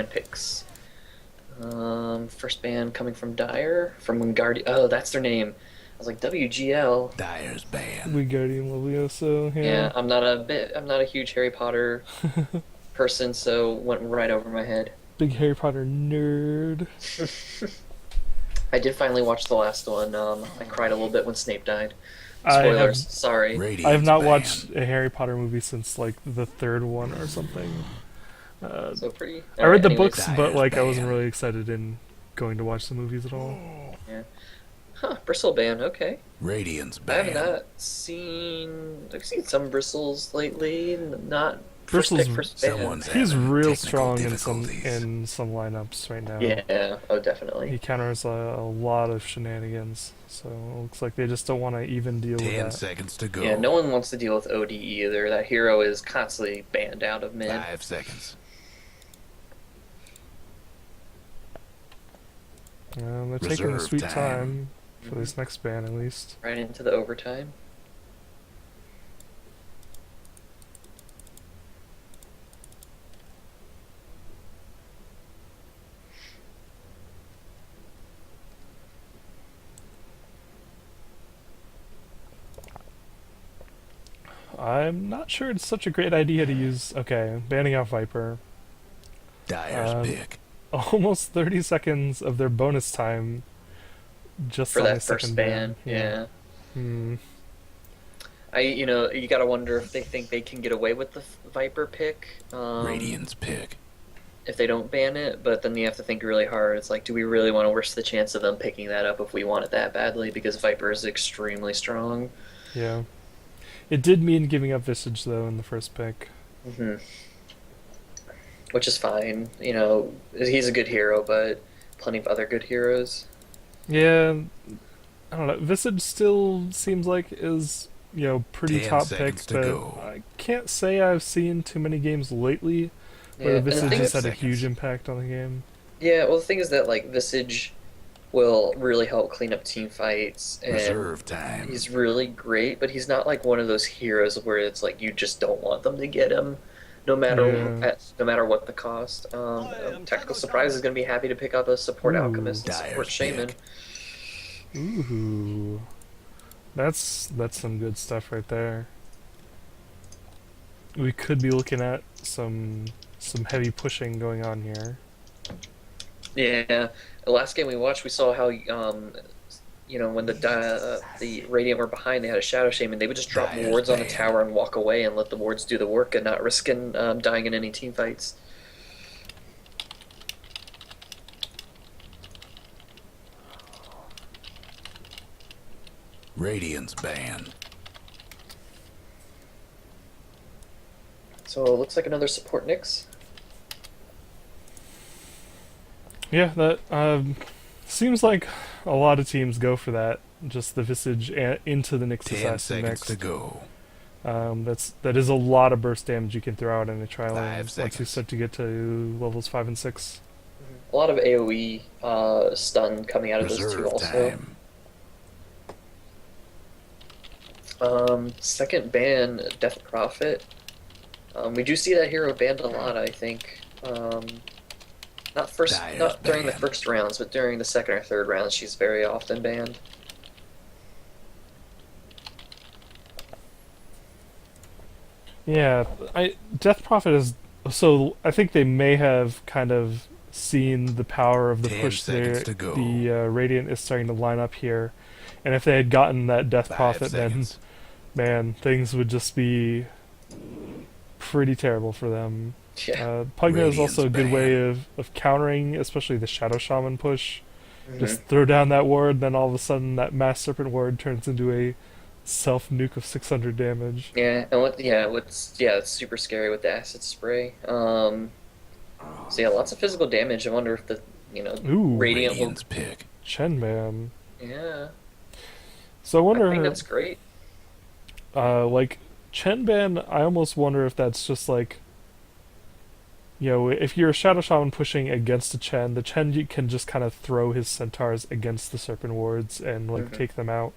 picks. First band coming from Dire, from Wingardium. Oh, that's their name. I was like WGL. Dyer's band. Wingardium Levioso, Yeah, yeah. I'm not a huge Harry Potter person, so went right over my head. Big Harry Potter nerd. I did finally watch the last one. I cried a little bit when Snape died. I have Spoilers, sorry. I have Radiant's not watched band. a Harry Potter movie since like the third one or something. Uh, So pretty. I All read right. the Anyways, books, but Dyer's like I wasn't band. really excited in going to watch the movies at all. yeah. Huh, Bristle band. Okay. Radiant's I have band. not seen. I've seen some bristles lately. Not first Bristol's pick, first band. Someone's he's having real technical strong difficulties. in some lineups right now. Yeah. Oh, definitely. He counters a lot of shenanigans, so it looks like they just don't want to even deal with 10 that. seconds to Yeah, no go. one wants to deal with OD either. That hero is constantly banned out of mid. 5 seconds. They're taking their Reserve sweet time. time for Mhm. this next ban, at least. Right into the overtime. I'm not sure it's such a great idea to use. Okay, banning out Viper. Dyer's Um, pick. almost 30 seconds of their bonus time just For on a that first second ban. ban. Yeah. Yeah. Hmm. You gotta wonder if they think they can get away with the Viper pick, Radiant's pick. if they don't ban it. But then you have to think really hard. It's like, do we really want to risk the chance of them picking that up if we want it that badly? Because Viper is extremely strong. Yeah. It did mean giving up Visage, though, in the first pick. hmm Which is fine. He's a good hero, but plenty of other good heroes. Yeah, I don't know. Visage still seems like is, pretty 10 top seconds pick, to but go. I can't say I've seen too many games lately where Yeah, the and the Visage thing has is, 5 had a huge seconds. impact on the game. yeah, well, the thing is that like Visage will really help clean up team fights, and Reserve time. he's really great, but he's not like one of those heroes where it's like you just don't want them to get him, Yeah. no matter what the cost. Tactical Surprise is going to be happy to pick up a support Ooh. alchemist and support Dyer's shaman. pick. Ooh. That's some good stuff right there. We could be looking at some heavy pushing going on here. Yeah, the last game we watched, we saw how when the Radiant were behind, they had a Shadow Shaman. They would just drop Dyer's wards on the band. tower and walk away and let the wards do the work and not risking dying in any team fights. Radiant's band. So it looks like another support Nyx. Yeah, that seems like a lot of teams go for that. Just the Visage into the Nyx 10 Assassin seconds to next. go. That is a lot of burst damage you can throw out in a trial 5 once you seconds. start to get to levels 5 and 6. A lot of AoE stun coming out of those two Reserve also. time. Second ban, Death Prophet. We do see that hero banned a lot, I think. Dyer's Not during the band. first rounds, but during the second or third rounds, she's very often banned. Yeah, Death Prophet is so. I think they may have kind of seen the power of the 10 push seconds there. to go. The Radiant is starting to line up here, and if they had gotten that Death 5 Prophet, then seconds. man, things would just be pretty terrible for them. Yeah. Pugna is also Radiant's a good way band. of countering, especially the Shadow Shaman push. hmm Just throw down that ward, then all of a sudden that Mass Serpent ward turns into a self nuke of 600 damage. Yeah, and it's super scary with the acid spray. So yeah, lots of physical damage. I wonder if the Ooh, Radiant will. Radiant's pick. Chen Man. Yeah, So I I think wonder, that's great. like Chen Ban. I almost wonder if that's just like, if you're a Shadow Shaman pushing against a Chen, the Chen can just kind of throw his centaurs against the Serpent wards and like hmm take them out.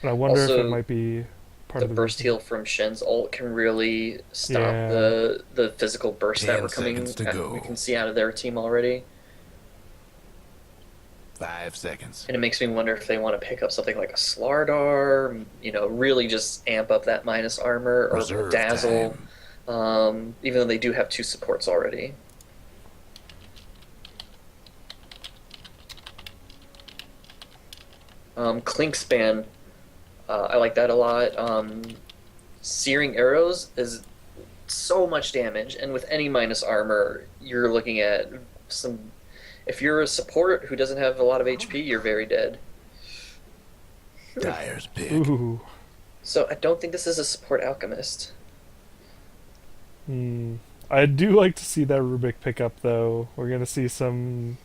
And I wonder if it Also, might be. part the of the burst reason. heal from Shen's ult can really stop Yeah. the physical burst that 10 we're seconds coming to we go. can see out of their team already. 5 seconds. And it makes me wonder if they want to pick up something like a Slardar, really just amp up that minus armor, or a Reserve Dazzle, time. even though they do have two supports already. Clink Span, I like that a lot. Searing Arrows is so much damage, and with any minus armor, you're looking at some. If you're a support who doesn't have a lot of HP, you're very dead. Dyer's pick. Ooh. So I don't think this is a support alchemist. Hmm. I do like to see that Rubik pick up though. We're gonna see some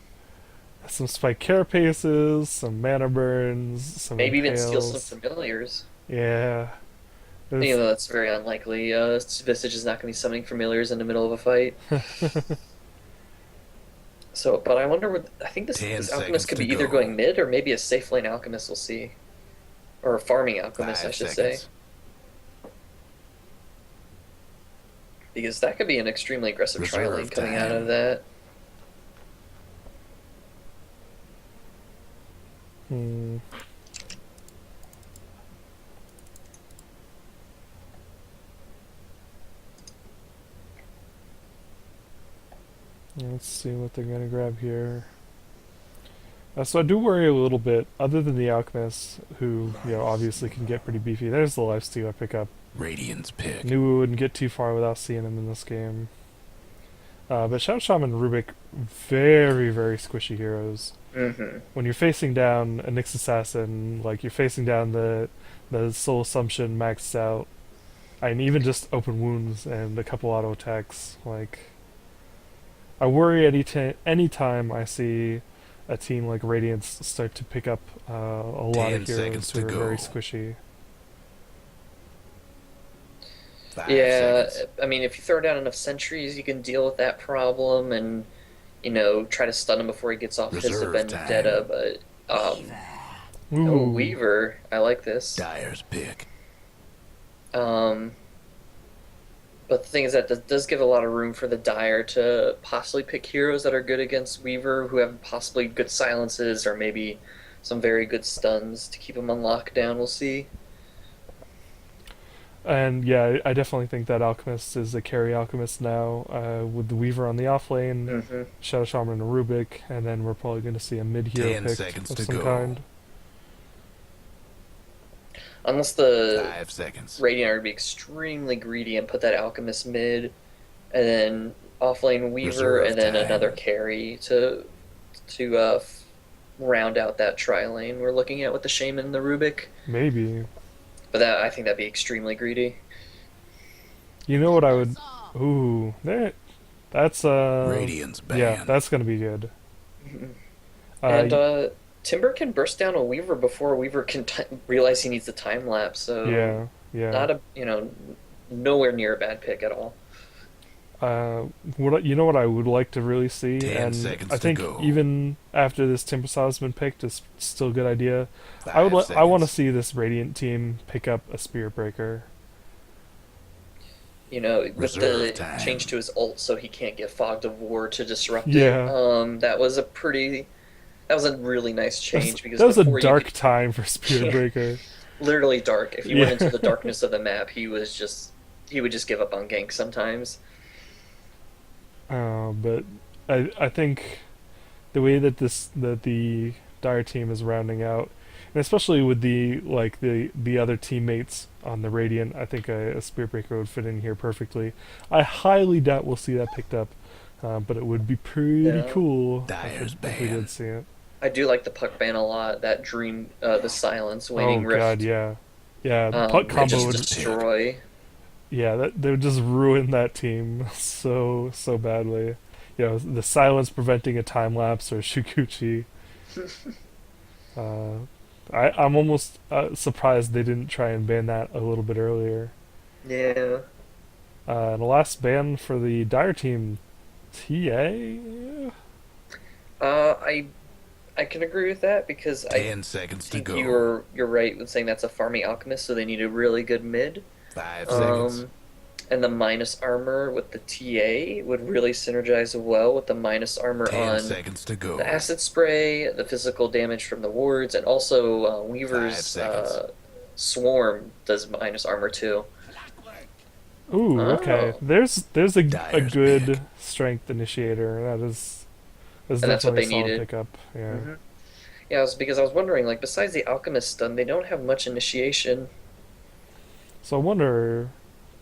spike carapaces, some mana burns, some Maybe even steal some impales. familiars. Yeah. It's, Even though that's very unlikely. Visage is not going to be summoning familiars in the middle of a fight. So, but I wonder what. I think this 10 this alchemist seconds could to be either go. going mid or maybe a safe lane alchemist. We'll see, or a farming alchemist, I 5 should say, seconds. because that could be an extremely aggressive tri lane Reserve coming out of time. that. hmm. Let's see what they're gonna grab here. So I do worry a little bit, other than the alchemists, who obviously can get pretty beefy. There's the lifesteal I pick up. Radiant's pick. Knew we wouldn't get too far without seeing him in this game. But Shadow Shaman and Rubik, very, very squishy heroes. Mm-hmm. When you're facing down a Nyx Assassin, like you're facing down the Soul Assumption maxed out, and even just open wounds and a couple auto attacks, like I worry any time I see a team like Radiance start to pick up a lot 10 of seconds heroes who to are very go. squishy. 5 Yeah, seconds. I mean, if you throw down enough sentries, you can deal with that problem, and try to stun him before he gets off his Reserve vendetta. time. But oh, Ooh, Weaver, I like this. Dyer's pick. Um, but the thing is that does give a lot of room for the Dire to possibly pick heroes that are good against Weaver, who have possibly good silences or maybe some very good stuns to keep him on lockdown. We'll see. and yeah, I definitely think that Alchemist is a carry Alchemist now, with the Weaver on the off lane, Hmm. Shadow Shaman and Rubik, and then we're probably going to see a mid hero 10 picked seconds of to some go. kind. Unless the 5 seconds. Radiant are to be extremely greedy and put that Alchemist mid, and then offlane Weaver, Reserve and then another time. carry to round out that tri lane we're looking at with the Shaman and the Rubik. Maybe. But that I think that'd be extremely greedy. You know what I would? Ooh, that's Radiant's yeah, ban. that's gonna be good. And Y- Timber can burst down a Weaver before Weaver can realize he needs the time lapse. So yeah, yeah. not a nowhere near a bad pick at all. You know what I would like to really see, 10 and I seconds to think go. even after this Timbersaw has been picked, is still a good idea. 5 I want to seconds. see this Radiant team pick up a Spirit Breaker. With Reserve the change time. to his ult, so he can't get Fogged of War to disrupt it. Yeah, That was a really nice change because that was a before you dark could, time for Spirit yeah, Breaker. literally dark. If you went into Yeah, the darkness of the map, he would just give up on gank sometimes. but I think the way that the Dire team is rounding out, and especially with the other teammates on the Radiant, I think a Spirit Breaker would fit in here perfectly. I highly doubt we'll see that picked up, but it would be pretty Yeah. cool Dyer's if we did ban. see it. I do like the puck ban a lot. That Dream, the Silence, Oh Waning god, Rift, yeah, yeah. The puck would combo just Radiant's would, pick. destroy. yeah, they would just ruin that team so badly. The silence preventing a time lapse or Shukuchi. Uh, I'm almost surprised they didn't try and ban that a little bit earlier. Yeah. And the last ban for the Dire team, TA. I I can agree with that because I 10 seconds to think go. you're right with saying that's a farming alchemist, so they need a really good mid. 5 seconds. Um, and the minus armor with the TA would really synergize well with the minus armor 10 on seconds to the go. acid spray, the physical damage from the wards, and also Five Weaver's seconds. swarm does minus armor too. Ooh, okay. Oh, There's a Dyer's good pick. strength initiator. That's and that's what definitely a they solid needed. pickup. Yeah. Hmm. Yeah, because I was wondering, like, besides the alchemist stun, they don't have much initiation. So I wonder,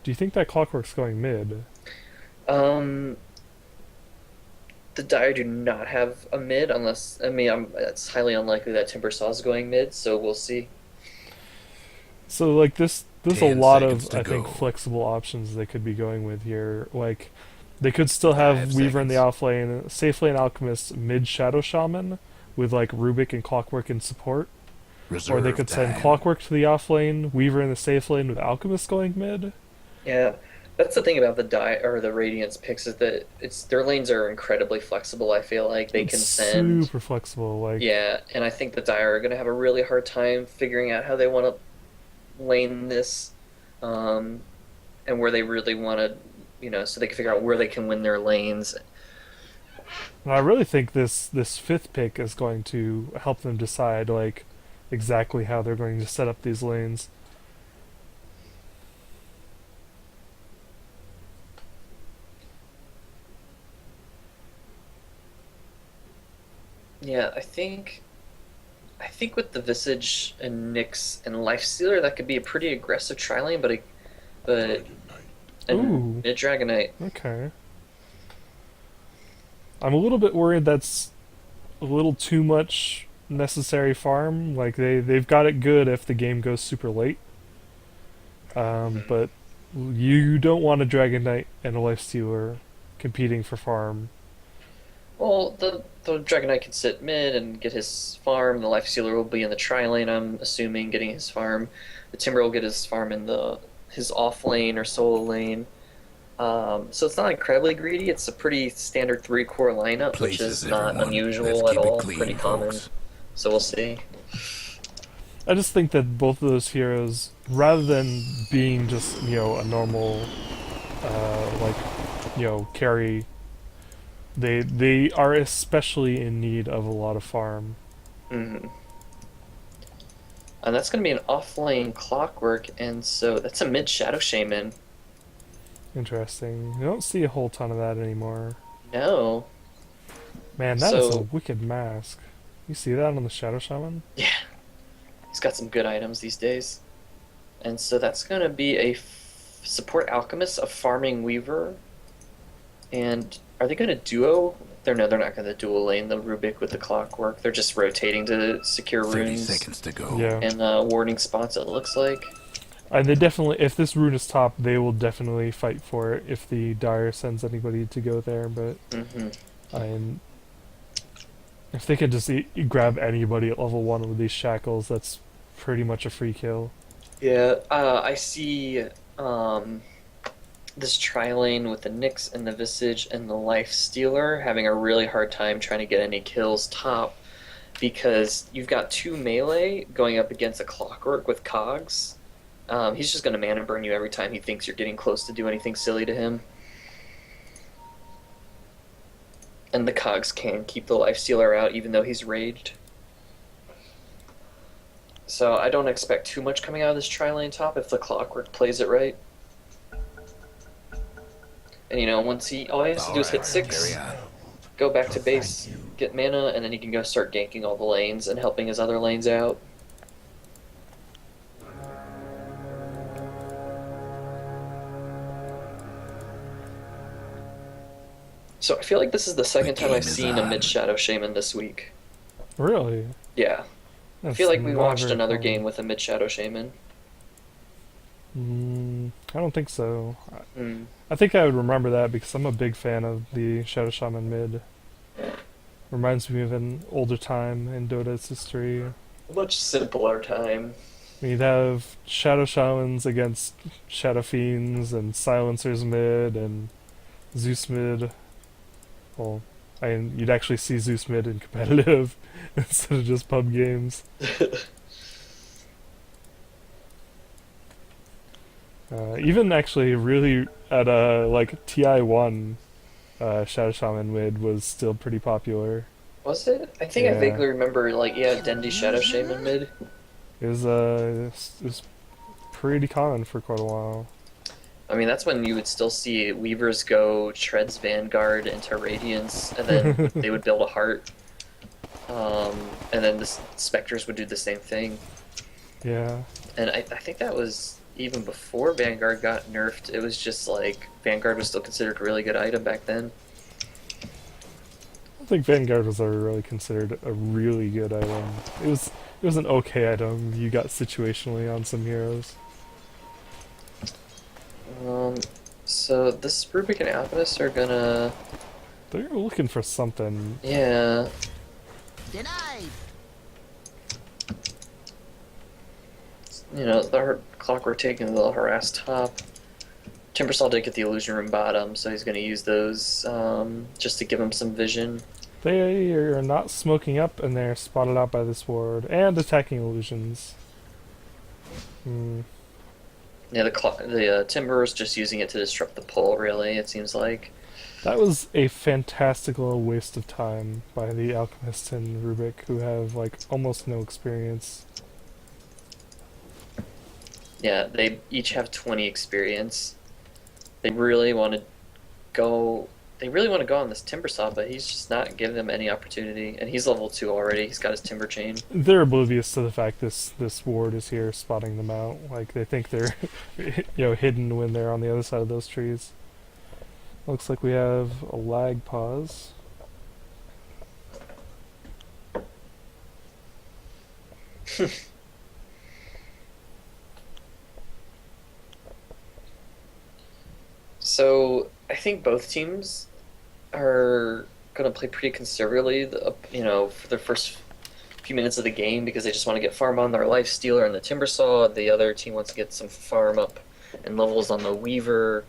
do you think that Clockwork's going mid? Um, the Dire do not have a mid unless I mean it's highly unlikely that Timbersaw is going mid, so we'll see. So like there's a 10 lot seconds of to I think go. flexible options they could be going with here. Like they could still have Five Weaver in the seconds. off lane, safe lane Alchemist mid Shadow Shaman with like Rubik and Clockwork in support. Or they Reserve could send time. Clockwork to the off lane, Weaver in the safe lane with Alchemist going mid. Yeah, that's the thing about the Dire or the Radiance picks is that it's their lanes are incredibly flexible. I feel like they It's can send. super flexible. Like Yeah, and I think the Dire are going to have a really hard time figuring out how they want to lane this, um, and where they really want to, so they can figure out where they can win their lanes. and I really think this fifth pick is going to help them decide like exactly how they're going to set up these lanes. Yeah, I think with the Visage and Nyx and Lifestealer, that could be a pretty aggressive tri lane, but and Ooh, mid Dragonite. okay. I'm a little bit worried that's a little too much necessary farm. Like they've got it good if the game goes super late. But you don't want a Dragon Knight and a Lifestealer competing for farm. Well, the Dragonite can sit mid and get his farm. The Lifestealer will be in the tri lane, I'm assuming, getting his farm. The Timber will get his farm in the his off lane or solo lane. So it's not incredibly greedy. It's a pretty standard three core lineup, which is Places, not everyone. Let's unusual at keep it all. Pretty clean, common. folks. So we'll see. I just think that both of those heroes, rather than being just a normal like carry, they are especially in need of a lot of farm. Hmm. And that's going to be an off lane Clockwork, and so that's a mid Shadow Shaman. Interesting. You don't see a whole ton of that anymore. No. Man, that is a So wicked mask. You see that on the Shadow Shaman? yeah, he's got some good items these days. And so that's going to be a support alchemist, a farming weaver, and are they going to duo? They're not going to dual lane the Rubik with the Clockwork. They're just rotating to secure 30 runes seconds to go. Yeah. and warning spots. It looks like. And they definitely, if this rune is top, they will definitely fight for it if the Dire sends anybody to go there. But Hmm. I'm, if they can just grab anybody at level 1 with these shackles, that's pretty much a free kill. Yeah, I see um, this tri lane with the Nyx and the Visage and the Life Stealer having a really hard time trying to get any kills top because you've got two melee going up against a Clockwork with Cogs. He's just going to mana burn you every time he thinks you're getting close to do anything silly to him. And the Cogs can keep the Life Stealer out even though he's raged. So I don't expect too much coming out of this tri lane top if the Clockwork plays it right. And once all he has to do is hit Carry 6, on. go back to base, get mana, and then he can go start ganking all the lanes and helping his other lanes out. So I feel like this is the The second time game I've is seen a mid on. Shadow Shaman this week. Really? Yeah, I That's feel like we not watched very another common. game with a mid Shadow Shaman. I don't think so. Mm. I think I would remember that because I'm a big fan of the Shadow Shaman mid. Reminds me of an older time in Dota's history. A much simpler time. You'd have Shadow Shamans against Shadow Fiends and Silencers mid and Zeus mid. Well, and you'd actually see Zeus mid in competitive instead of just pub games. Even actually, really at like TI1, Shadow Shaman mid was still pretty popular. Was it? I think I Yeah, vaguely remember, like, yeah, Dendi Shadow Shaman mid. it was pretty common for quite a while. I mean, that's when you would still see Weavers go Treads Vanguard into Radiance, and then they would build a heart. And then the Spectres would do the same thing. Yeah, And I think that was even before Vanguard got nerfed. It was just like Vanguard was still considered a really good item back then. I think Vanguard was ever really considered a really good item. It was an okay item. You got situationally on some heroes. Um, so this Rubik and Alchemist are gonna, They're looking for something. yeah. Denied. You know, the Clockwork taking the harass top. Timbersaw did get the illusion room bottom, so he's going to use those just to give him some vision. They are not smoking up, and they're spotted out by this ward and attacking illusions. Hmm. Yeah, the Timber is just using it to disrupt the pull. Really, it seems like. That was a fantastical waste of time by the Alchemist and Rubik, who have like almost no experience. Yeah, they each have 20 experience. They really want to go. They really want to go on this Timbersaw, but he's just not giving them any opportunity. And he's level 2 already. He's got his Timber Chain. They're oblivious to the fact this ward is here spotting them out. Like they think they're hidden when they're on the other side of those trees. Looks like we have a lag pause. So I think both teams are going to play pretty conservatively, for the first few minutes of the game because they just want to get farm on their Life Stealer and the Timbersaw. The other team wants to get some farm up and levels on the Weaver,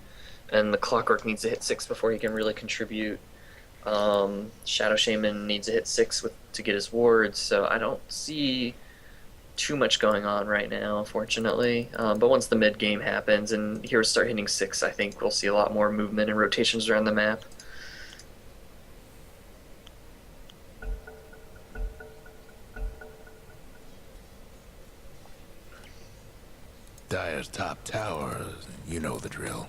and the Clockwork needs to hit 6 before he can really contribute. Shadow Shaman needs to hit 6 to get his wards, so I don't see too much going on right now, unfortunately. But once the mid game happens and heroes start hitting 6, I think we'll see a lot more movement and rotations around the map. Dyer's top tower, you know the drill.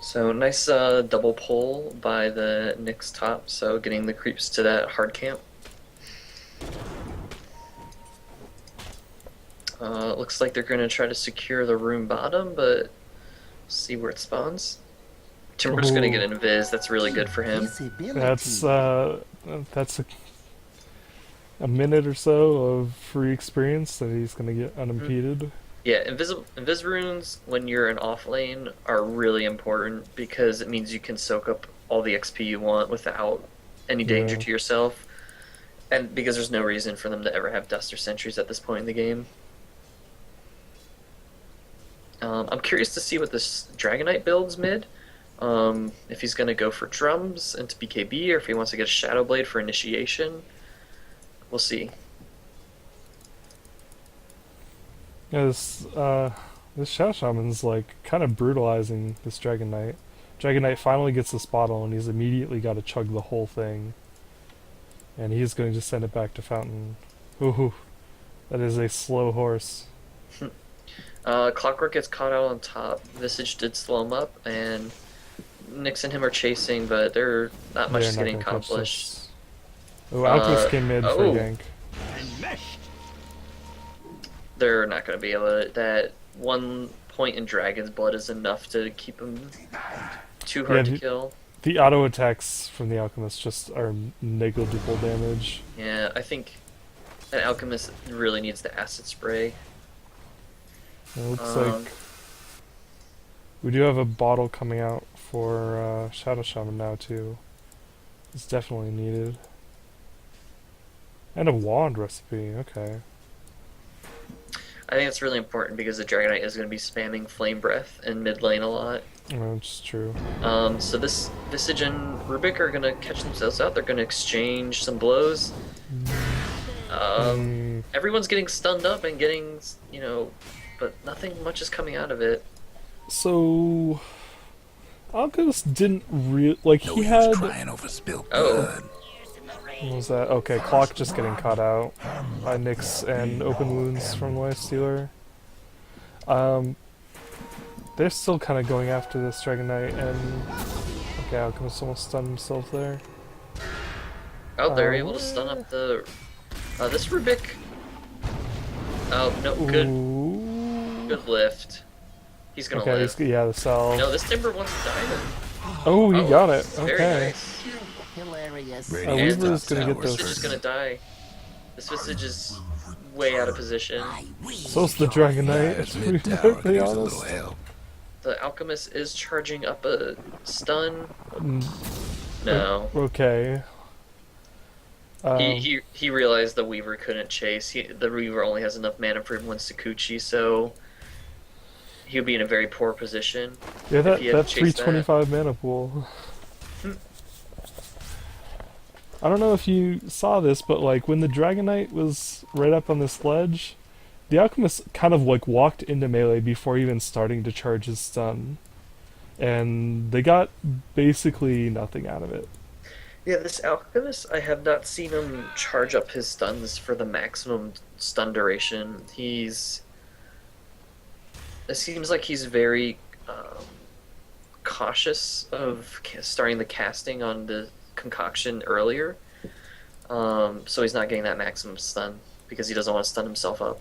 So nice double pull by the Nyx top, so getting the creeps to that hard camp. Looks like they're going to try to secure the room bottom, but see where it spawns. Timber's going to get invis. That's really good for him. That's a minute or so of free experience that he's gonna get unimpeded. Yeah, invis runes when you're in off lane are really important because it means you can soak up all the XP you want without any danger Yeah. to yourself, and because there's no reason for them to ever have dust or sentries at this point in the game. I'm curious to see what this Dragonite builds mid. If he's going to go for drums into BKB or if he wants to get a Shadow Blade for initiation. We'll see. Yeah, this Shadow Shaman's like kind of brutalizing this Dragon Knight. Dragon Knight finally gets the bottle and he's immediately got to chug the whole thing. And he's going to send it back to Fountain. Ooh, that is a slow horse. Clockwork gets caught out on top. Visage did slow him up, and Nyx and him are chasing, but they're not much They're is not getting gonna catch accomplished. this. Oh, Alchemist came mid for oh. a gank. They're not going to be able to. That 1 point in Dragon's Blood is enough to keep him too hard to kill. The auto attacks from the Alchemist just are negligible damage. Yeah, I think an Alchemist really needs the Acid Spray. It looks like we do have a bottle coming out for Shadow Shaman now too. It's definitely needed. And a wand recipe, okay. I think it's really important because the Dragonite is going to be spamming Flame Breath in mid lane a lot. That's true. So this Visage and Rubik are gonna catch themselves out. They're gonna exchange some blows. Mm, Everyone's getting stunned up and getting, but nothing much is coming out of it. so Alchemist didn't like No he use had. crying over spilled Oh, blood. What was that? Okay, clock just getting caught out by Nyx and open wounds from the Lifestealer. Um, they're still kind of going after this Dragon Knight, and okay, Alchemist almost stunned himself there. oh, they're able to stun up the this Rubik. Oh no, good Ooh. lift. He's gonna Okay, live. yeah, the cell. No, this Timber wants to die. Oh, he got it. Very Okay. nice. Hilarious. Radiant's Weaver's top gonna get tower's Visage is this. gonna die. This Visage is way out of position. So's the Dragon Knight, Dire's to be mid tower could perfectly use a little honest. help. The Alchemist is charging up a stun. Mm, No. Okay. He realized the Weaver couldn't chase. The Weaver only has enough mana for one Sakuchi, so he would be in a very poor position. Yeah, if he had that chased that. 325 mana pool. I don't know if you saw this, but like when the Dragon Knight was right up on this ledge, the Alchemist kind of like walked into melee before even starting to charge his stun. And they got basically nothing out of it. Yeah, this Alchemist, I have not seen him charge up his stuns for the maximum stun duration. It seems like he's very cautious of starting the casting on the concoction earlier. So he's not getting that maximum stun because he doesn't want to stun himself up.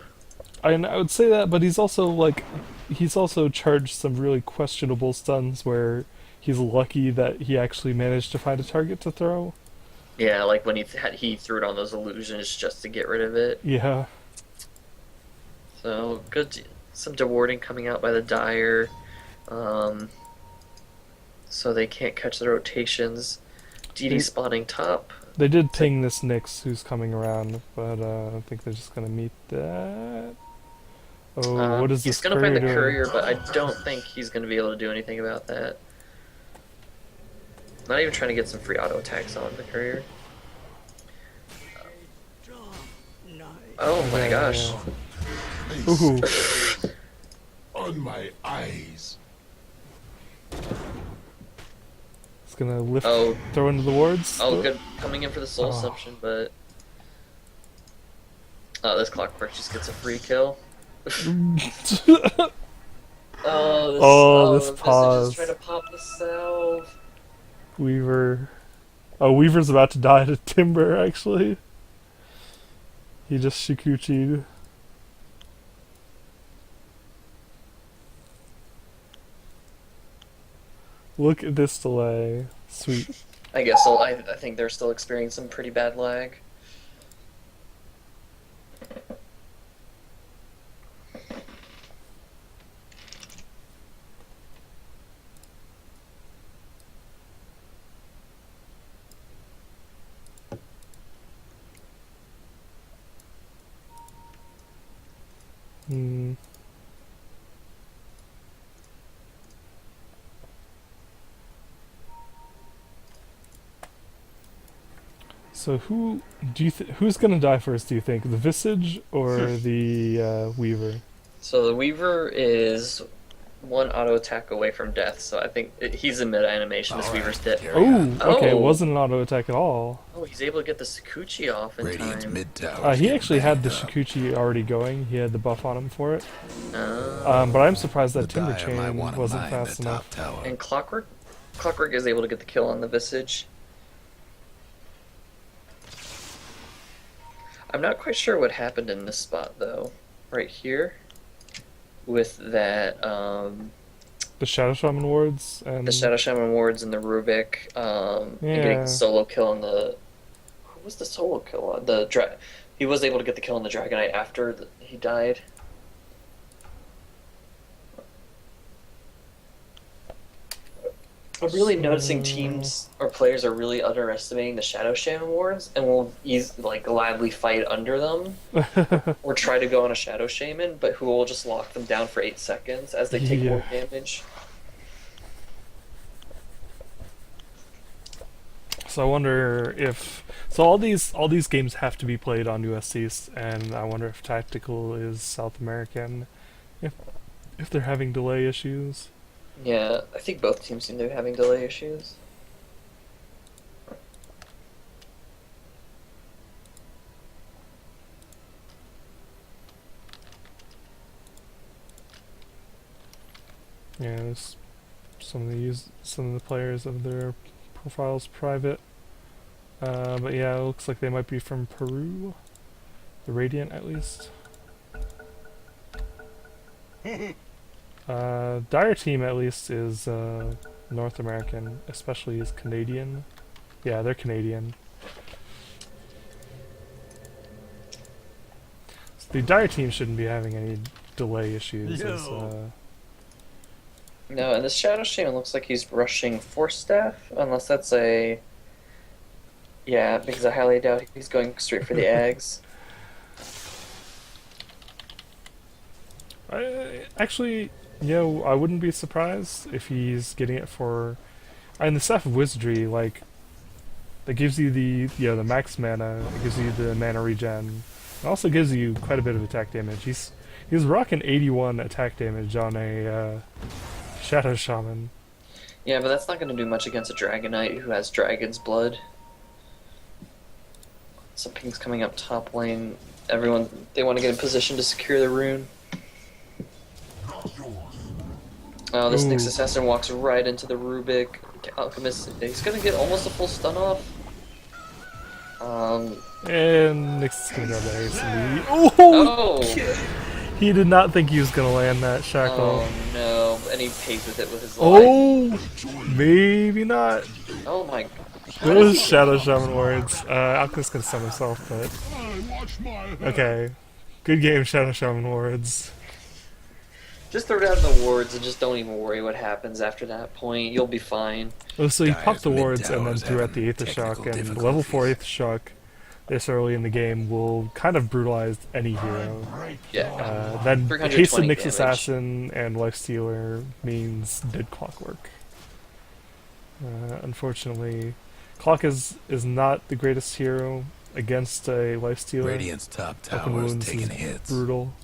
I would say that, but he's also charged some really questionable stuns where he's lucky that he actually managed to find a target to throw. Yeah, like when he threw it on those illusions just to get rid of it. Yeah. So good, some dewarding coming out by the Dire, so they can't catch the rotations. DD spawning top. They did ping this Nyx who's coming around, but I think they're just gonna meet that. Oh, what is this He's gonna find the doing? courier, but I don't think he's gonna be able to do anything about that. Not even trying to get some free auto attacks on the courier. Oh my gosh. Ooh. On my eyes. It's gonna lift, Oh. throw into the wards. Oh, good. Coming in for the soul Oh. assumption, but this Clockwork just gets a free kill. This Visage pause. is trying to pop the salve. Weaver. Oh, Weaver's about to die to Timber, actually. He just Shikuchi'd. Look at this delay. Sweet. I guess I think they're still experiencing some pretty bad lag. Hmm. So who's gonna die first? Do you think the Visage or the Weaver? So the Weaver is one auto attack away from death, so I think he's in mid animation. This Weaver's dead. Oh, okay, it Oh. wasn't an auto attack at all. Oh, he's able to get the Sakuchi off in Radiant's time. mid tower. He actually had the Shikuchi already going. He had the buff on him for it. Uh, But I'm surprised that The Timber Dire might Chain want to wasn't mine fast the enough. top tower. and Clockwork is able to get the kill on the Visage. I'm not quite sure what happened in this spot though. Right here, with that The Shadow Shaman wards and the Shadow Shaman wards and the Rubik, and getting Yeah. the solo kill on the. Who was the solo kill on the He was able to get the kill on the Dragonite after he died. I'm really noticing teams or players are really underestimating the Shadow Shaman wards and will gladly fight under them or try to go on a Shadow Shaman, but who will just lock them down for 8 seconds as they take Yeah. more damage. So I wonder if all these games have to be played on US East, and I wonder if Tactical is South American, if they're having delay issues. Yeah, I think both teams seem to be having delay issues. Yeah, there's some of the players of their profiles private. But yeah, it looks like they might be from Peru, the Radiant at least. Dire team at least is North American, especially is Canadian. Yeah, they're Canadian. So the Dire team shouldn't be having any delay issues. No, and this Shadow Shaman looks like he's rushing Force Staff, unless that's a... Yeah, because I highly doubt he's going straight for the Ags. Actually, I wouldn't be surprised if he's getting it for... And the Staff of Wizardry, like, that gives you the max mana, it gives you the mana regen, it also gives you quite a bit of attack damage. He's rocking 81 attack damage on a Shadow Shaman. Yeah, but that's not going to do much against a Dragon Knight who has Dragon's Blood. Some pings coming up top lane. Everyone, they want to get in position to secure the rune. Oh, this Nyx Assassin walks right into the Rubik. Alchemist, he's going to get almost a full stun off. And Nyx is going to go there. Oh! He did not think he was going to land that shackle. Oh no, and he paid with it with his life. Oh! Maybe not. Oh my... Those Shadow Shaman words. Alchemist's going to stun himself, but... Okay. Good game, Shadow Shaman words. Just throw down the wards and just don't even worry what happens after that point. You'll be fine. Oh, so he popped the wards and then threw out the Aether Shock, and level 4 Aether Shock this early in the game will kind of brutalize any hero. Yeah. Then 320 Haste the Nyx damage. Assassin and Lifestealer means dead Clockwork. Unfortunately, Clock is not the greatest hero against a Lifestealer. Radiant's top Open tower is wounds taking is hits. brutal.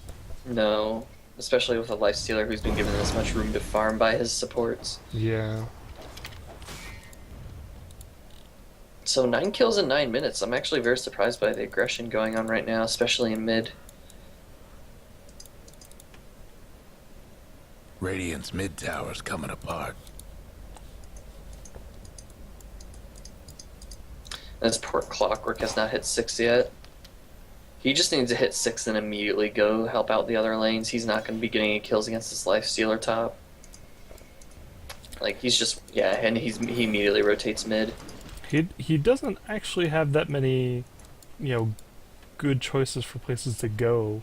No. Especially with a Lifestealer who's been given this much room to farm by his supports. Yeah. So 9 kills in 9 minutes. I'm actually very surprised by the aggression going on right now, especially in mid. Radiant's mid tower's coming apart. This poor Clockwork has not hit 6 yet. He just needs to hit 6 and immediately go help out the other lanes. He's not going to be getting any kills against this Lifestealer top. Like, he's just... Yeah, and he immediately rotates mid. He doesn't actually have that many, good choices for places to go.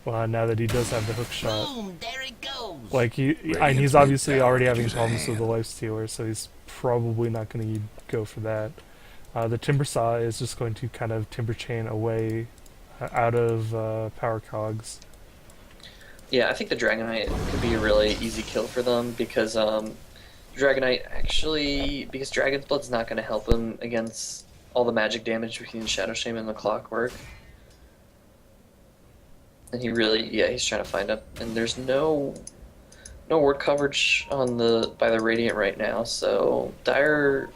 Now that he does have the hook shot. Boom, there it goes. Like, and Radiant's he's obviously mid-tower already could having use a problems with the hand. Lifestealer, so he's probably not going to go for that. The Timber Saw is just going to kind of Timber Chain away out of power cogs. Yeah, I think the Dragon Knight could be a really easy kill for them because Dragon Knight actually, because Dragon's Blood's not going to help him against all the magic damage between Shadow Shaman and the Clockwork. And he really, he's trying to find up, and there's no ward coverage on by the Radiant right now, so Dire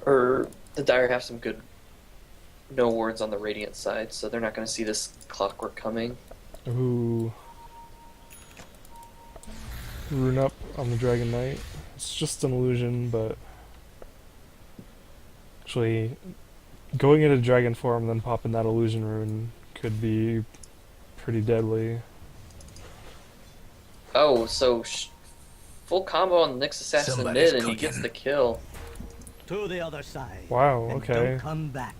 or the Dire have some good no wards on the Radiant side, so they're not going to see this Clockwork coming. Ooh. Rune up on the Dragon Knight. It's just an illusion, but actually going into dragon form and then popping that illusion rune could be pretty deadly. Oh, so full combo on the Nyx Assassin Somebody's mid, and he gets cooking. the kill. To the other side. Wow, And okay. Don't come back.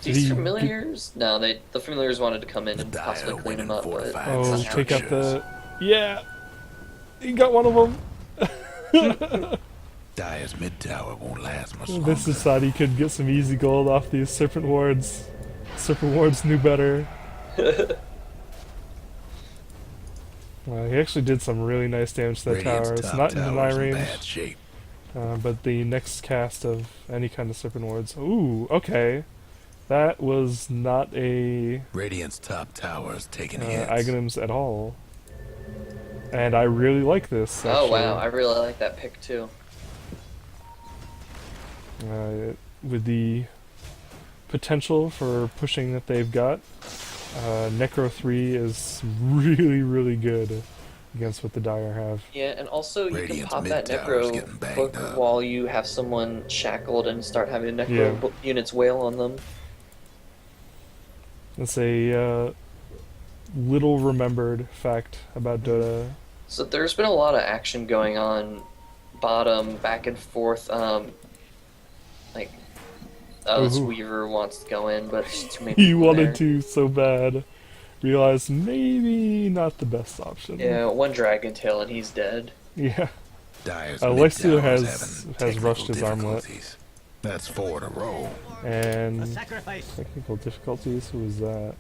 These familiars? No, the familiars wanted to come in The and Dire possibly clean winning him up, but fortified Oh, that's not take out happening. the... Yeah! He got one of them! Dire's mid tower won't last much longer. This is thought he could get some easy gold off these Serpent Wards. Serpent Wards knew better. He actually did some really nice damage to that Radiant's tower. It's top not in tower's deny in range. bad shape. But the next cast of any kind of Serpent Wards. Ooh, okay. That was not a Radiant's top tower's taking hits. Aghanims at all. And I really like this, Oh actually. wow, I really like that pick too. With the potential for pushing that they've got, Necro 3 is really, really good against what the Dire have. Yeah, and also you can Radiant's pop that mid-tower's necro getting banged book up. while you have someone shackled and start having necro Yeah. units wail on them. That's a little remembered fact about Dota. So there's been a lot of action going on bottom, back and forth. Like, this Ooh. Weaver wants to go in, but there's too many He people wanted there. to so bad. Realized maybe not the best option. Yeah, one Dragon Tail and he's dead. Yeah. Dyer's Lifestealer mid-tower's has having rushed technical his armlet. difficulties. That's 4 in a row. A And sacrifice. technical difficulties, who was that?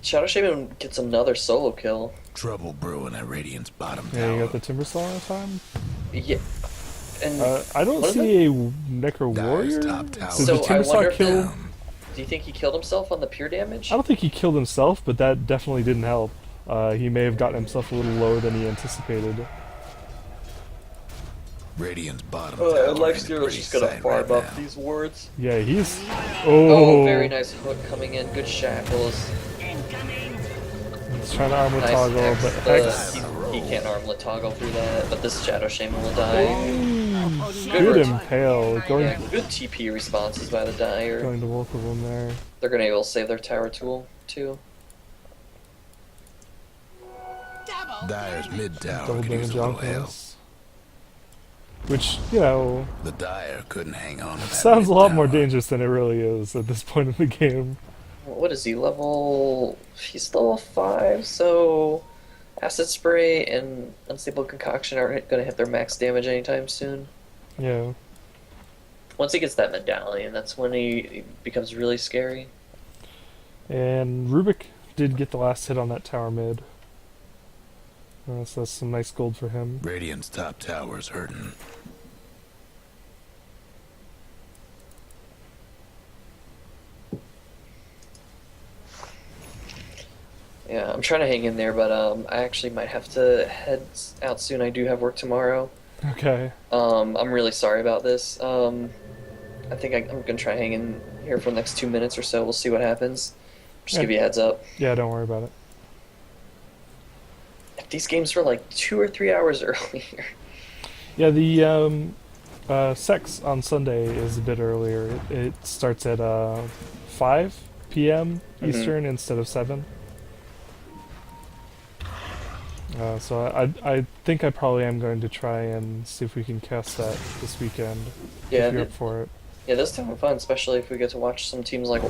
Shadow Shaman gets another solo kill. Trouble brewing at Radiant's bottom Yeah, tower. you got the Timber Saw on time? Yeah, and I don't What is see a Necro Dyer's Warrior. top tower. Did So the I Timber Saw wonder if kill? Down. do you think he killed himself on the pure damage? I don't think he killed himself, but that definitely didn't help. He may have gotten himself a little lower than he anticipated. Radiant's bottom tower. ain't a pretty sight right now. these wards. Yeah, he's... Oh, very nice hook coming in. Good shackles. Incoming. He's trying to armor Nice toggle, Hex, but but Hex... he can't armlet toggle through that. But this Shadow Shaman will die. Good Good impale. Going, Yeah, good TP responses by the Dire. going to both of them there. They're gonna be able to save their tower tool too. Dyer's mid tower Double could use damage a little on help. things. Which, you know, The Dyer couldn't hang on to that sounds a lot more mid-tower. dangerous than it really is at this point in the game. What is he level? He's still a 5, so acid spray and unstable concoction aren't gonna hit their max damage anytime soon. Yeah. Once he gets that medallion, that's when he becomes really scary. And Rubik did get the last hit on that tower mid. So that's some nice gold for him. Radiant's top tower's hurting. Yeah, I'm trying to hang in there, but I actually might have to head out soon. I do have work tomorrow. Okay. I'm really sorry about this. I think I'm gonna try hang in here for the next 2 minutes or so. We'll see what happens. Just Yeah. give you a heads up. Yeah, don't worry about it. If these games were like 2 or 3 hours earlier. Yeah, the sex on Sunday is a bit earlier. It starts at 5 p.m. Eastern instead of 7. So I think I probably am going to try and see if we can cast that this weekend. Yeah, if you're up for it. Yeah, this time fun, especially if we get to watch some teams like,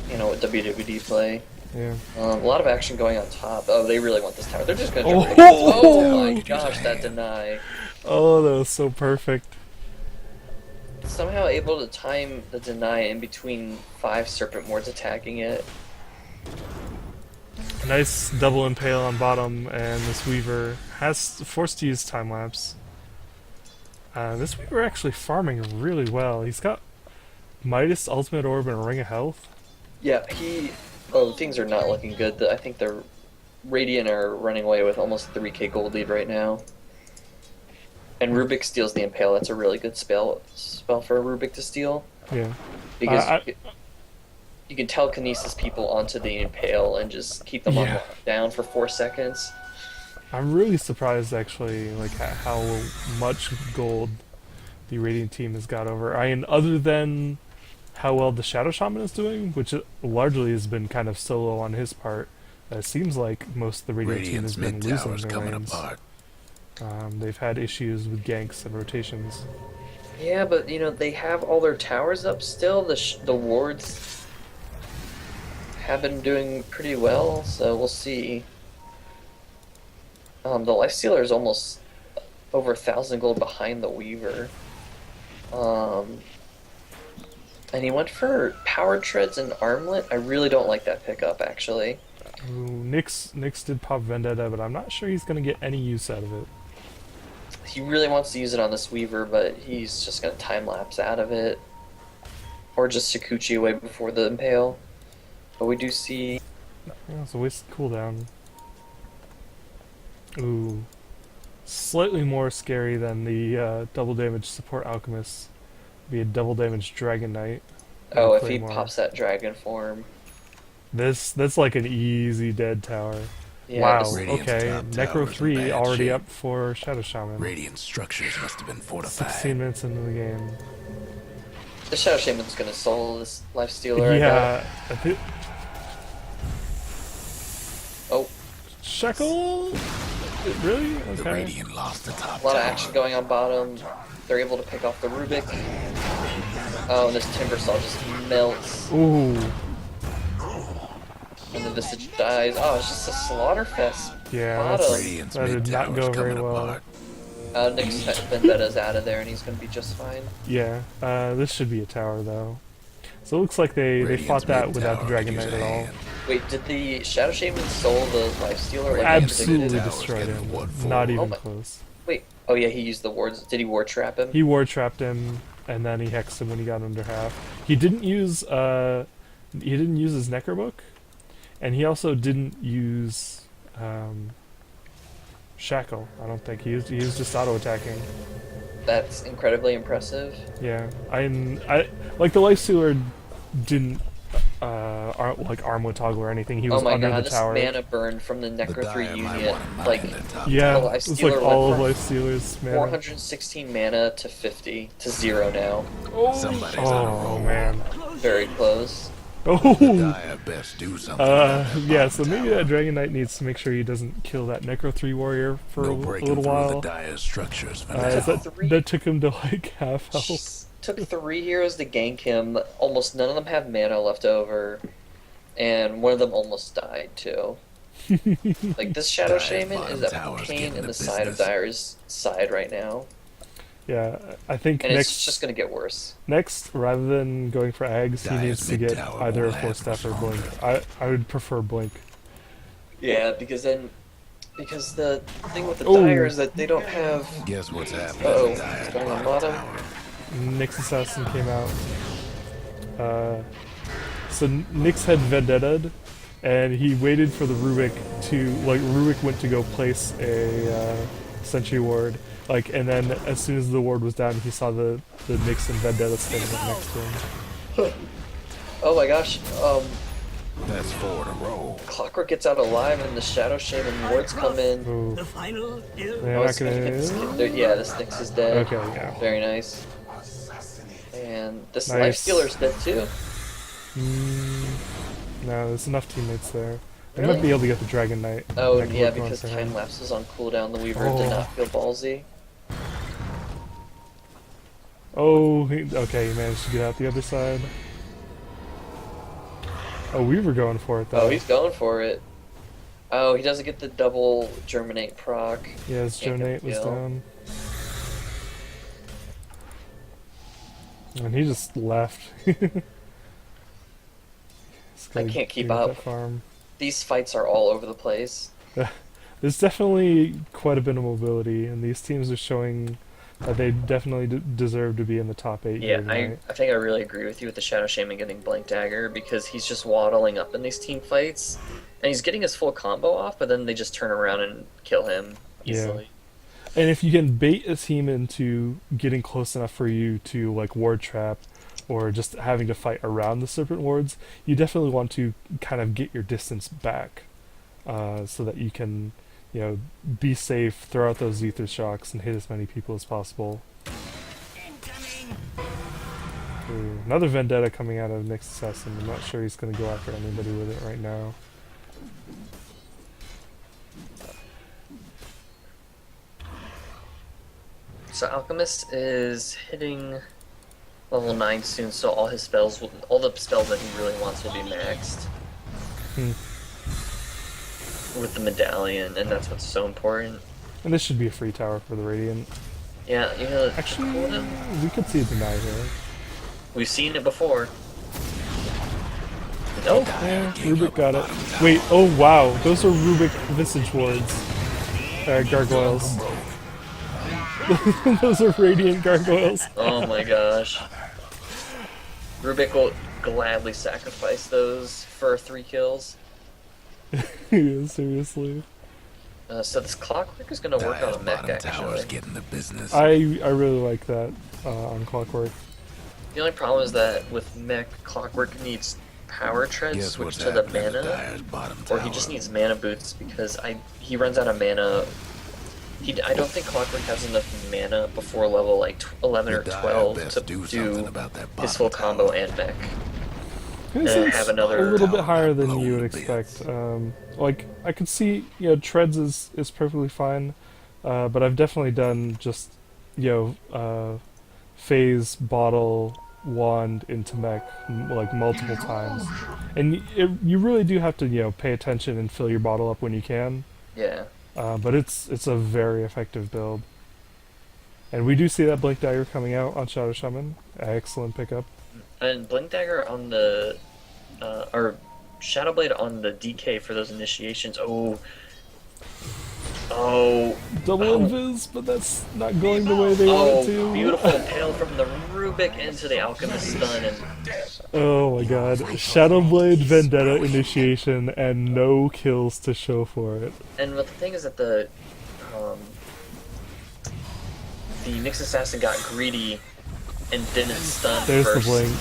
WWD play. Yeah. A lot of action going on top. Oh, they really want this tower. They're just gonna. Oh! Jump right in. Oh my gosh, that deny. Oh, that was so perfect. Somehow able to time the deny in between 5 serpent wards attacking it. Nice double impale on bottom, and this Weaver has forced to use time lapse. This Weaver actually farming really well. He's got Midas, Ultimate Orb, and a Ring of Health. Yeah, things are not looking good. I think the Radiant are running away with almost 3k gold lead right now. And Rubik steals the Impale. That's a really good spell for Rubik to steal. Yeah. Because you can telekinesis people onto the Impale and just keep them on Yeah. lockdown for 4 seconds. I'm really surprised, actually, like how much gold the Radiant team has got over. I mean, other than how well the Shadow Shaman is doing, which largely has been kind of solo on his part. It seems like most of the Radiant team has Radiant's been mid losing tower's their coming lanes. apart. They've had issues with ganks and rotations. Yeah, but they have all their towers up still. The wards have been doing pretty well, so we'll see. The Lifestealer is almost over 1,000 gold behind the Weaver. And he went for Power Treads and Armlet. I really don't like that pickup, actually. Ooh, Nyx did pop Vendetta, but I'm not sure he's going to get any use out of it. he really wants to use it on this Weaver, but he's just gonna time lapse out of it, or just Sakuchi away before the impale. But we do see. Yeah, it's a wasted cooldown. Ooh. Slightly more scary than the double damage support alchemist. Be a double damage dragon knight. Oh, if he Claymore. pops that dragon form. That's like an easy dead tower. Yeah, Wow, this- Radiant's okay. top Necro tower's in 3 bad already shape. up for Shadow Shaman. Radiant structures must have been 16 fortified. minutes into the game. the Shadow Shaman's gonna soul this Life Stealer. I bet. Yeah, I think Oh, Shekel? Really? The Okay. Radiant lost the top a lot tower. of action going on bottom. They're able to pick off the Rubik. Oh, and this Timbersaw just melts. Ooh, And the Visage dies. Oh, it's just a slaughter fest. yeah, Bottom. that's, Radiant's that did mid not tower's go very coming well. apart. Nick's Vendetta's out of there, and he's gonna be just fine. Yeah, this should be a tower though. So it looks like they Radiant's fought that mid without the tower Dragon could Knight use at a all. hand. Wait, did the Shadow Shaman soul the Life Stealer? Like, Absolutely Radiant's destroyed getting him. what for? Not Oh even my- close. Wait, oh yeah, he used the wards. Did he ward trap him? He ward trapped him, and then he hexed him when he got under half. He didn't use his Necrobook, and he also didn't use Shackle. I don't think he was just auto attacking. That's incredibly impressive. Yeah, I like the Lifestealer didn't armor toggle or anything. He was Oh my under god, the this tower. mana burn from the The Necro 3 Dire might unit. want to mine Like, their top Yeah, The tower. Life it's like Stealer all of went Lifestealer's mana. 416 mana to 50 to 0 now. Somebody's on a Oh roll. man. Very close. The Oh. Dire best do something. about that Yeah, bottom so maybe tower. that Dragon Knight needs to make sure he doesn't kill that Necro 3 warrior for No a breaking little through while. the Dire structures for Is now. that took him to like half health. Took 3 heroes to gank him. Almost none of them have mana left over. And one of them almost died too. Like, this Shadow Dire's Shaman bottom is a tower's pain getting in the the side of business. Dire's side right now. Yeah, I think And next it's just gonna get worse. next rather than going for Ags, he Dire's needs to mid get tower either a won't Force last Staff or much Blink. longer. I would prefer Blink. Yeah, because the thing with the Oh. Dire is that they don't have. Guess what's happening Uh-oh, to Dire's what's going on bottom bottom? tower? Nyx Assassin came out. So Nyx had Vendetta'd, and he waited for the Rubik to, like, Rubik went to go place a Sentry Ward, like, and then as soon as the ward was down, he saw the Nyx and Vendetta standing up next to him. Oh my gosh, That's 4 in a row. Clockwork gets out alive and the Shadow Shaman wards come in. Ooh. The final is They're Oh, not it's gonna hit this gonna... kid. Yeah, this Nyx is dead. Okay, yeah. Very nice. And this Nice. Life Stealer's dead too. No, there's enough teammates there. They Really? might be able to get the Dragon Knight. Oh, That could yeah, work because on time him. lapse was on cooldown. The Weaver Oh. did not feel ballsy. Oh, okay, he managed to get out the other side. Oh, we were going for it though. Oh, he's going for it. Oh, he doesn't get the double Germinate proc. Yeah, his Can't get Jonate the was kill. down. And he just left. I can't keep That up. farm. These fights are all over the place. There's definitely quite a bit of mobility, and these teams are showing that they definitely deserve to be in the top 8 Yeah, here I tonight. think I really agree with you with the Shadow Shaman getting Blank Dagger because he's just waddling up in these team fights, and he's getting his full combo off, but then they just turn around and kill him Yeah. easily. And if you can bait a team into getting close enough for you to like ward trap or just having to fight around the serpent wards, you definitely want to kind of get your distance back so that you can, you know, be safe, throw out those ether shocks, and hit as many people as possible. incoming. Ooh, another Vendetta coming out of Nyx Assassin. I'm not sure he's going to go after anybody with it right now. So Alchemist is hitting level 9 soon, so all his spells, all the spells that he really wants will be maxed Hmm. with the medallion, and that's what's so important. And this should be a free tower for the Radiant. Yeah, you know, Actually, cooldown, we could see a deny here. we've seen it before. Oh, Nope. yeah, Rubik got it. Wait, oh wow, those are Rubik Visage wards. Gargoyles. Those are radiant gargoyles. Oh my gosh. Rubik will gladly sacrifice those for 3 kills. Yeah, seriously. So this clockwork is going to work Dyer's on a mech, bottom tower's actually. getting the business. I really like that on Clockwork. The only problem is that with mech, clockwork needs power treads Guess switch what's to the happening to mana, Dyer's bottom or tower? he just needs mana boots because he runs out of mana. I don't think Clockwork has enough mana before level like 11 or The Dyer 12 best to do do something about that his bottom full combo tower. and mech. This And is have a another little bit tower higher than blown you would to expect. bits. Like I could see, treads is perfectly fine, but I've definitely done just, phase bottle wand into mech like multiple times, and you really do have to pay attention and fill your bottle up when you can. Yeah. But it's a very effective build, and we do see that Blink Dagger coming out on Shadow Shaman. Excellent pickup. And Blink Dagger on the or Shadow Blade on the DK for those initiations. Double Oh. invis, but that's not going the way they want it to. Beautiful impale from the Rubik into the Alchemist stun, and Oh my god. Shadowblade Vendetta initiation and no kills to show for it. the thing is that the Nyx Assassin got greedy and didn't stun There's first. the blink.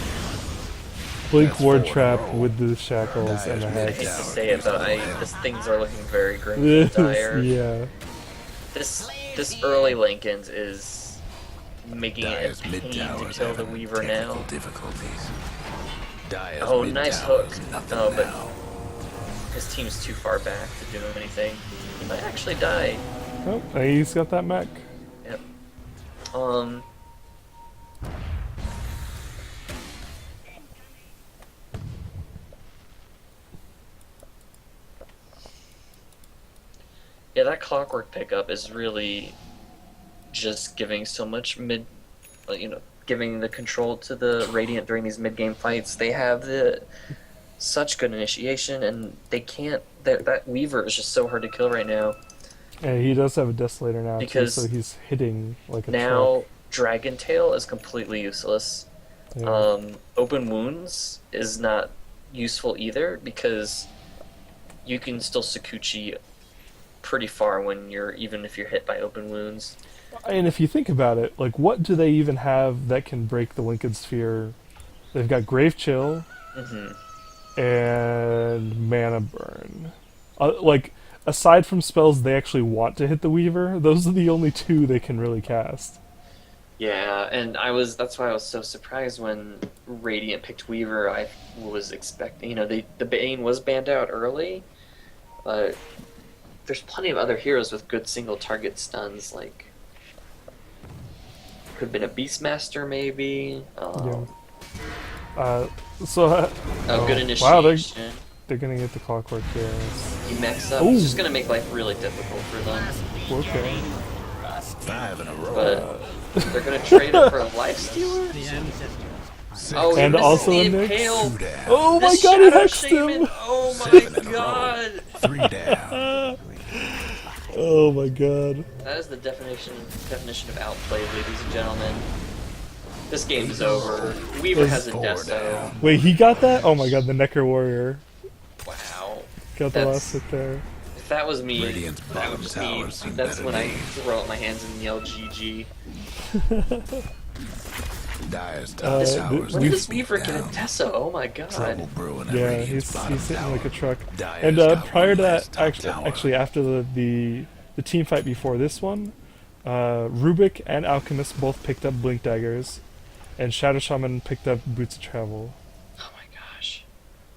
Blink That's ward 4 in a trap row. with the shackles and the I hate to hex. say it, but these things are looking very grim and dire. Yeah. This early Lincolns is making it a Dyer's pain mid to tower's kill the having Weaver technical now. difficulties. Dyer's Oh, mid nice tower's hook. nothing Oh, but now. his team's too far back to do anything. He might actually die. Oh, he's got that mech. Yep. Yeah, that clockwork pickup is really just giving so much giving the control to the Radiant during these mid-game fights. They have such good initiation, and they can't. That Weaver is just so hard to kill right now. And he does have a Desolator now, too, Because so he's hitting like a Now, truck. Dragon Tail is completely useless. Yeah. Open Wounds is not useful either because you can still Sakuchi pretty far even if you're hit by Open Wounds. And if you think about it, like, what do they even have that can break the Lincoln Sphere? They've got Grave Chill and Mana Burn. Like, aside from spells they actually want to hit the Weaver, those are the only two they can really cast. Yeah, and that's why I was so surprised when Radiant picked Weaver. I was expecting, the Bane was banned out early, but there's plenty of other heroes with good single target stuns, like could have been a Beastmaster maybe. Good initiation. Wow, they're gonna get the Clockwork here. He mechs up. Ooh. It's just gonna make life really difficult for them. Okay. 5 in a row. But they're gonna trade it for a Life Stealer? Oh, And this also is a the Nyx. impale. 2 down. Oh my This god, he Shadow hexed Shaman. him! Oh 7 my in a row. god! 3 down. Oh my god. That is the definition of outplay, ladies and gentlemen. This game is over. Weaver has a 4 Deso. down. Wait, he got that? Oh my god, the Necker Warrior. Wow. Got the That's- last hit there. If that was me, Radiant's that bottom would just tower be. seen That's better when I days. throw up my hands and yell GG. Dyer's top th- tower's When did we've- this Weaver get a down. Deso? Oh my Trouble god. brewing at Yeah, Radiant's he's bottom sitting tower. like a truck. Dyer's And got prior one to last that, top tower. actually after the team fight before this one, Rubik and Alchemist both picked up Blink Daggers, and Shadow Shaman picked up Boots of Travel. Oh my gosh.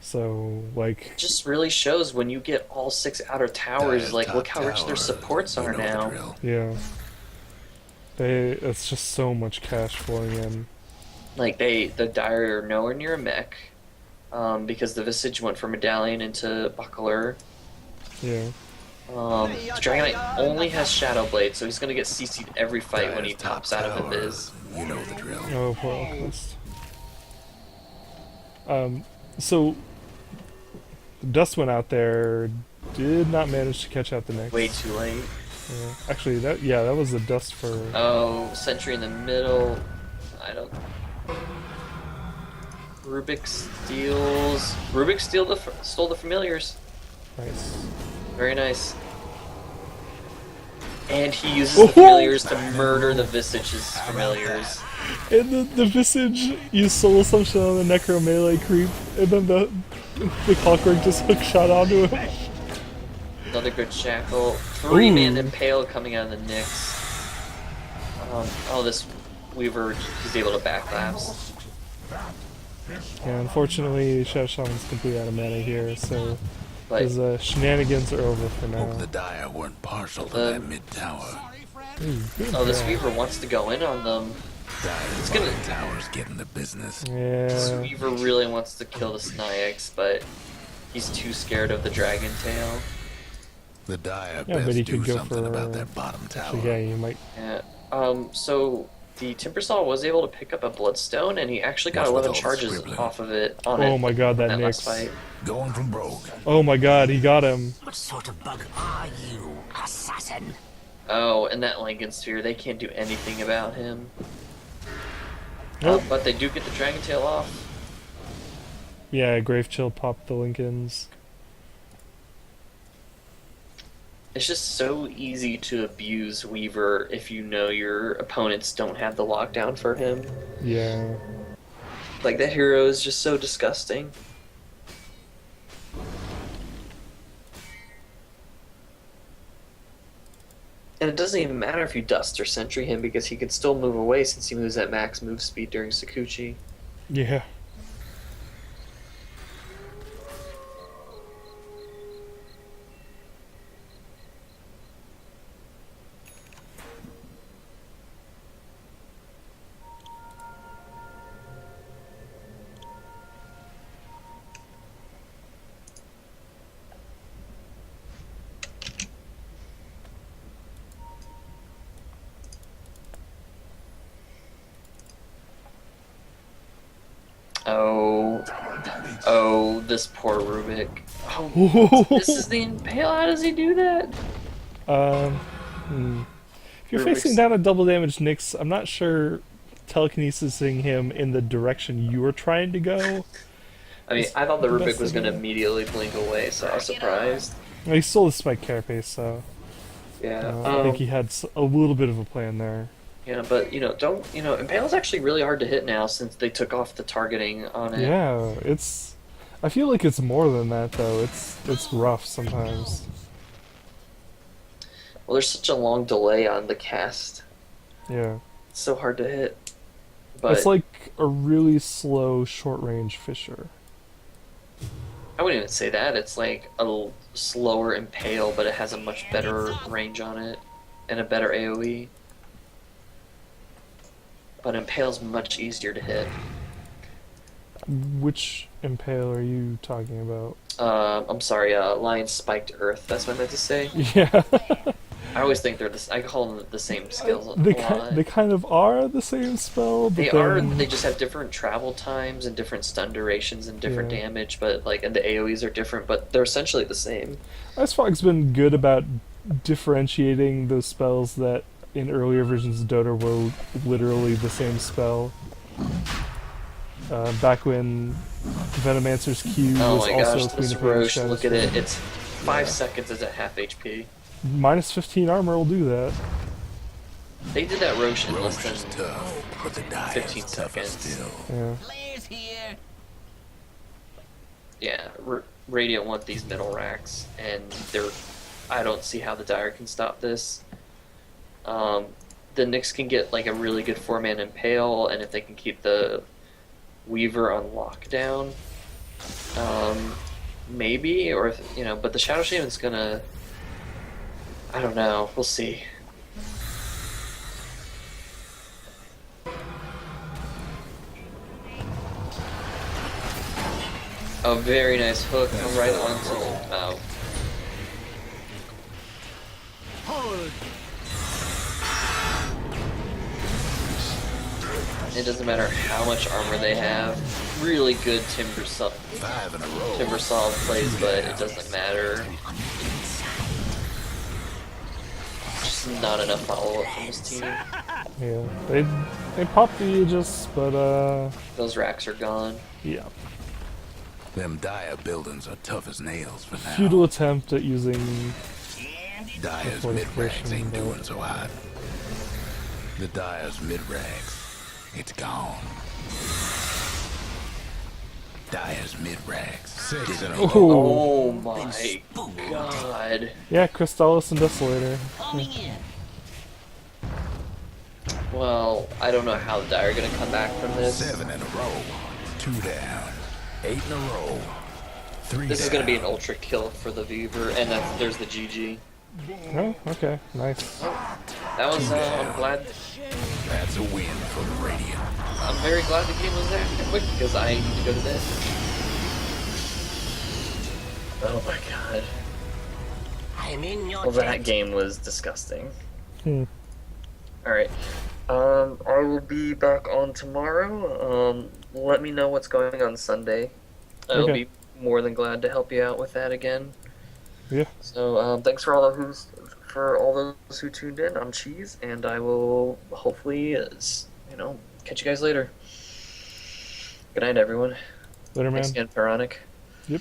So, like, It just really shows when you get all 6 outer towers, Dyer's like, top look how rich tower, their supports you are know the now. drill. yeah. It's just so much cash flowing in. Like, the Dire are nowhere near a mech, because the Visage went from Medallion into Buckler. Yeah. Dragon Knight only has Shadow Blade, so he's gonna get CC'd every fight when he Dyer's top pops out of tower, Invis. you know the drill. Oh, poor Alchemist. So, Dust went out there, did not manage to catch out the Nyx. Way too late. Yeah. Actually, that was a dust for. Oh, sentry in the middle. I don't. Rubik steals. Rubik stole the familiars. Nice. Very nice. And he uses the familiars to murder the Visage's familiars. And the Visage used Soul Assumption on the Necro melee creep, and then the Clockwork just hook shot onto him. Another good shackle. 3-man Ooh. impale coming out of the Nyx. Oh, this Weaver is able to backlapse. Yeah, unfortunately, Shadow Shaman's completely out of mana here, so But his shenanigans are over for now. Hope the Dire weren't partial to that mid tower. Ooh, good oh, this grab. Weaver wants to go in on them. Dire's gonna- bottom tower's getting the business. This Yeah. Weaver really wants to kill the Snyx, but he's too scared of the Dragon Tail. The Dire Yeah, but best he do could go something for. about that bottom tower. Actually, yeah, you might. Yeah. So the Timbersaw was able to pick up a Bloodstone, and he actually got What's with 11 all the charges scribbling? off of it. On Oh it my god, that in last Nyx. fight. Going from broke. Oh my god, he got him. What sort of bug are you, assassin? Oh, and that Lincoln Sphere, they can't do anything about him. Nope. But they do get the Dragon Tail off. Yeah, Grave Chill popped the Lincolns. It's just so easy to abuse Weaver if you know your opponents don't have the lockdown for him. Yeah. Like, that hero is just so disgusting. And it doesn't even matter if you dust or sentry him because he can still move away since he moves at max move speed during Sakuchi. Yeah. Oh, this poor Rubik. Oh, this is the Impale. How does he do that? If you're Rubik's- facing down a double damage Nyx, I'm not sure telekinesising him in the direction you were trying to go. I mean, I thought the the Rubik best was thing. going to immediately blink away, so I was surprised. He stole the spike carapace, so Yeah. I think he had a little bit of a plan there. Yeah, but Impale's actually really hard to hit now since they took off the targeting on it. Yeah, it's. I feel like it's more than that though. It's rough sometimes. Well, there's such a long delay on the cast. Yeah, It's so hard to hit. But it's like a really slow short range Fisher. I wouldn't even say that. It's like slower Impale, but it has a much better range on it and a better AoE. But Impale's much easier to hit. Which Impale are you talking about? I'm sorry, Lion Spiked Earth. That's what I meant to say. Yeah, I always think they're I call them the same skills a they lot. they kind of are the same spell, but They then, are. They just have different travel times and different stun durations and different Yeah. damage, but and the AOE's are different, but they're essentially the same. Icefog's been good about differentiating those spells that in earlier versions of Dota were literally the same spell. Back when Venomancer's Q Oh was my also gosh, Queen this of Pain and Roche! Shadow Look at it. Spell. It's 5 seconds is at half HP. Minus 15 armor will do that. They did that Roche in less Roche is than tough, but the Dire's 15 tougher seconds. still. Yeah. Blaze here. yeah. Radiant want these middle racks, and I don't see how the Dire can stop this. The Nyx can get like a really good 4-man Impale, and if they can keep the Weaver on lockdown, maybe, or if, but the Shadow Shaman's gonna. I don't know. We'll see. A very nice hook, right onto the. Oh. Hold. It doesn't matter how much armor they have. Really good Timbersaw 5 in a row. plays, but it doesn't matter. just not enough follow-up from this team. Yeah, they popped the Aegis, but Those racks are gone. yeah. Them dire buildings are tough as nails for now. Futile attempt at using Dire's Before the mid-rags portion, ain't but- doing so hot. The Dire's mid-rags, it's gone. Dire's mid-rags, 6 in a row. Oh my god. Yeah, Crystallis and Desolator. Coming in. Well, I don't know how the Dire are gonna come back from this. 7 in a row, 2 down, 8 in a row, 3 This down. is gonna be an ultra kill for the Weaver, and there's the GG. Oh, okay, nice. That was, I'm glad, That's a win for the Radiant. I'm very glad the game was that quick, because I need to go to bed. Oh my god. I'm in your Well, that tent. game was disgusting. Hmm. Alright. I will be back on tomorrow. Let me know what's going on Sunday. I'll Okay. be more than glad to help you out with that again. Yeah. So, thanks for all those who tuned in. I'm Cheese, and I will hopefully, catch you guys later. Good night, everyone. Later, man. Thanks again, Veronic. Yep.